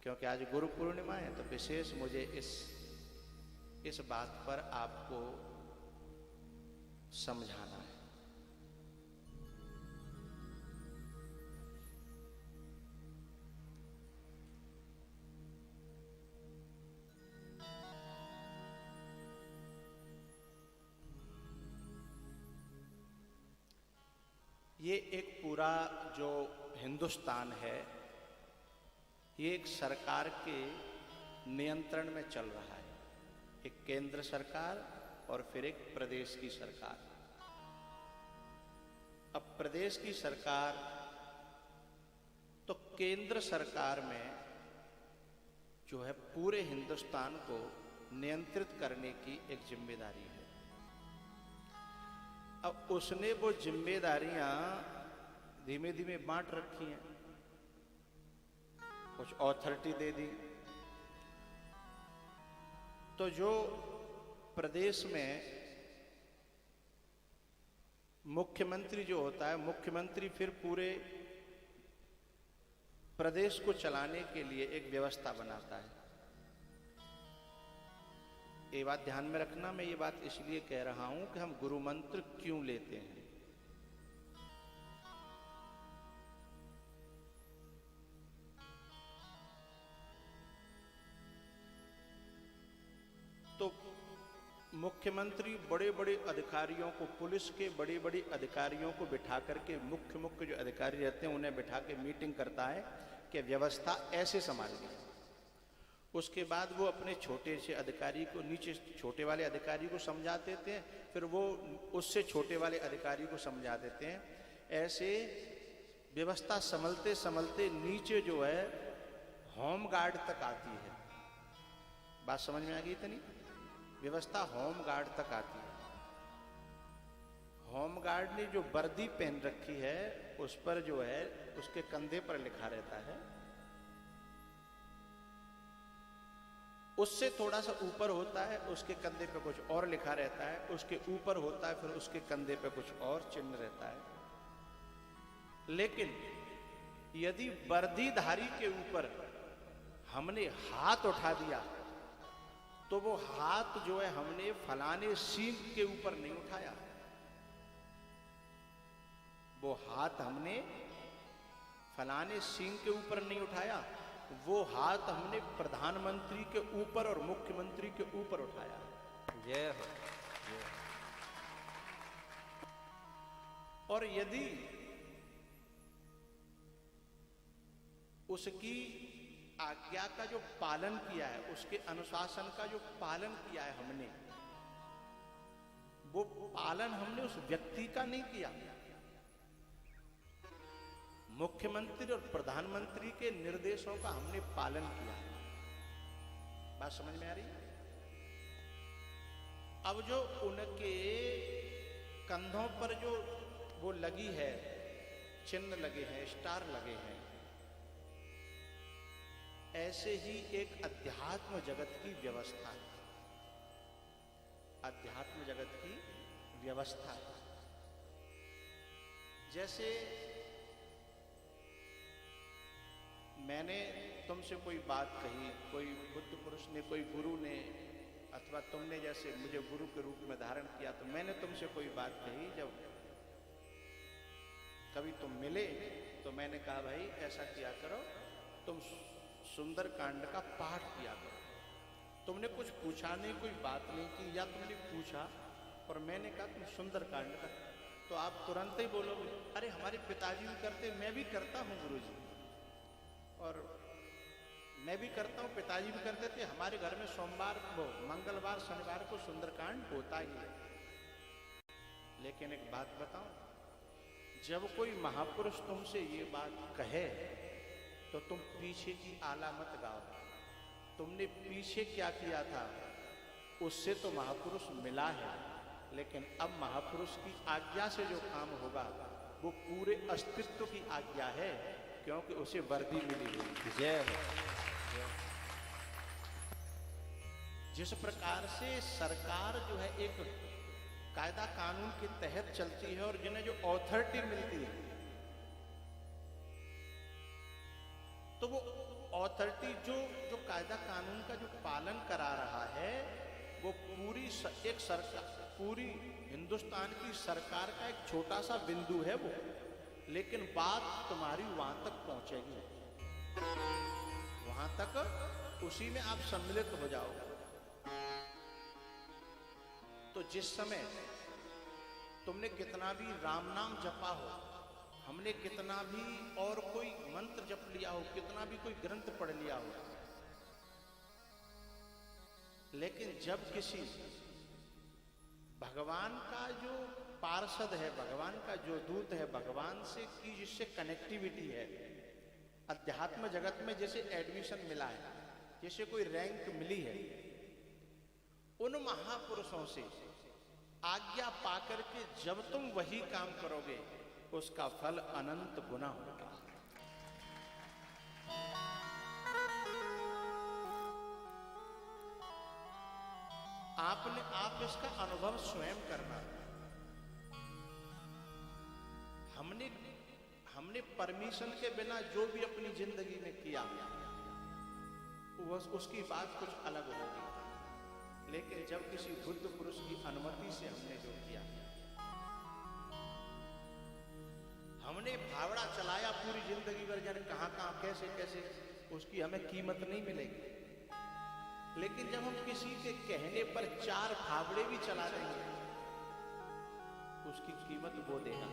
क्योंकि आज गुरु पूर्णिमा है, तो विशेष मुझे इस बात पर आपको समझाना है। ये एक पूरा जो हिंदुस्तान है, ये एक सरकार के नियंत्रण में चल रहा है। एक केंद्र सरकार और फिर एक प्रदेश की सरकार। अब प्रदेश की सरकार, तो केंद्र सरकार में जो है पूरे हिंदुस्तान को नियंत्रित करने की एक जिम्मेदारी है। अब उसने वो जिम्मेदारियां धीमे धीमे बांट रखी हैं, कुछ अथॉरिटी दे दी। तो जो प्रदेश में मुख्यमंत्री जो होता है, मुख्यमंत्री फिर पूरे प्रदेश को चलाने के लिए एक व्यवस्था बनाता है। ये बात ध्यान में रखना। मैं ये बात इसलिए कह रहा हूं कि हम गुरु मंत्र क्यों लेते हैं। तो मुख्यमंत्री बड़े बड़े अधिकारियों को, पुलिस के बड़े बड़े अधिकारियों को बिठा करके, मुख्य जो अधिकारी रहते हैं उन्हें बिठा के मीटिंग करता है कि व्यवस्था ऐसे संभालनी है। उसके बाद वो अपने छोटे से अधिकारी को, नीचे छोटे वाले अधिकारी को समझा देते हैं, फिर वो उससे छोटे वाले अधिकारी को समझा देते हैं। ऐसे व्यवस्था संभलते संभलते नीचे जो है होम गार्ड तक आती है। बात समझ में आ गई इतनी? व्यवस्था होम गार्ड तक आती है। होम गार्ड ने जो वर्दी पहन रखी है उस पर जो है उसके कंधे पर लिखा रहता है, उससे थोड़ा सा ऊपर होता है उसके कंधे पे कुछ और लिखा रहता है, उसके ऊपर होता है फिर उसके कंधे पे कुछ और चिन्ह रहता है। लेकिन यदि वर्दीधारी के ऊपर हमने हाथ उठा दिया तो वो हाथ जो है हमने फलाने सींग के ऊपर नहीं उठाया, वो हाथ हमने फलाने सींग के ऊपर नहीं उठाया, वो हाथ हमने प्रधानमंत्री के ऊपर और मुख्यमंत्री के ऊपर उठाया। जय हो। और यदि उसकी आज्ञा का जो पालन किया है, उसके अनुशासन का जो पालन किया है हमने, वो पालन हमने उस व्यक्ति का नहीं किया, मुख्यमंत्री और प्रधानमंत्री के निर्देशों का हमने पालन किया। बात समझ में आ रही? अब जो उनके कंधों पर जो वो लगी है, चिन्ह लगे हैं, स्टार लगे हैं, ऐसे ही एक अध्यात्म जगत की व्यवस्था है। अध्यात्म जगत की व्यवस्था है। जैसे मैंने तुमसे कोई बात कही, कोई बुद्ध पुरुष ने, कोई गुरु ने, अथवा तुमने जैसे मुझे गुरु के रूप में धारण किया, तो मैंने तुमसे कोई बात कही, जब कभी तुम मिले तो मैंने कहा भाई ऐसा किया करो, तुम सुंदर कांड का पाठ किया करो। तुमने कुछ पूछा नहीं, कोई बात नहीं की, या तुमने पूछा और मैंने कहा तुम सुंदर कांड का, तो आप तुरंत ही बोलोगे अरे हमारे पिताजी भी करते, मैं भी करता हूँ गुरुजी, और मैं भी करता हूँ, पिताजी भी करते थे, हमारे घर में सोमवार को, मंगलवार, शनिवार को सुंदरकांड होता ही है। लेकिन एक बात बताऊं, जब कोई महापुरुष तुमसे ये बात कहे तो तुम पीछे की आला मत गाओ। तुमने पीछे क्या किया था, उससे तो महापुरुष मिला है, लेकिन अब महापुरुष की आज्ञा से जो काम होगा वो पूरे अस्तित्व की आज्ञा है, क्योंकि उसे वर्दी मिली हुई। जय हो। जिस प्रकार से सरकार जो है एक कायदा कानून के तहत चलती है और जिन्हें जो अथॉरिटी मिलती है, तो वो ऑथोरिटी जो जो कायदा कानून का जो पालन करा रहा है वो एक सरकार, पूरी हिंदुस्तान की सरकार का एक छोटा सा बिंदु है वो, लेकिन बात तुम्हारी वहां तक पहुंचेगी, वहां तक उसी में आप सम्मिलित हो जाओगे। तो जिस समय तुमने कितना भी राम नाम जपा हो, हमने कितना भी और कोई मंत्र जप लिया हो, कितना भी कोई ग्रंथ पढ़ लिया हो, लेकिन जब किसी भगवान का जो पार्षद है, भगवान का जो दूत है, भगवान से की जिससे कनेक्टिविटी है, अध्यात्म जगत में जैसे एडमिशन मिला है, जैसे कोई रैंक मिली है, उन महापुरुषों से आज्ञा पाकर के जब तुम वही काम करोगे उसका फल अनंत गुना होगा। आप इसका अनुभव स्वयं करना। हमने परमिशन के बिना जो भी अपनी जिंदगी में किया उसकी बात कुछ अलग होगी, लेकिन जब किसी बुद्ध पुरुष की अनुमति से हमने जो किया, हमने भावड़ा चलाया पूरी जिंदगी भर, जाने कहां कैसे कैसे, उसकी हमें कीमत नहीं मिलेगी। लेकिन जब हम किसी के कहने पर 4 फावड़े भी चला देंगे, उसकी कीमत वो देगा।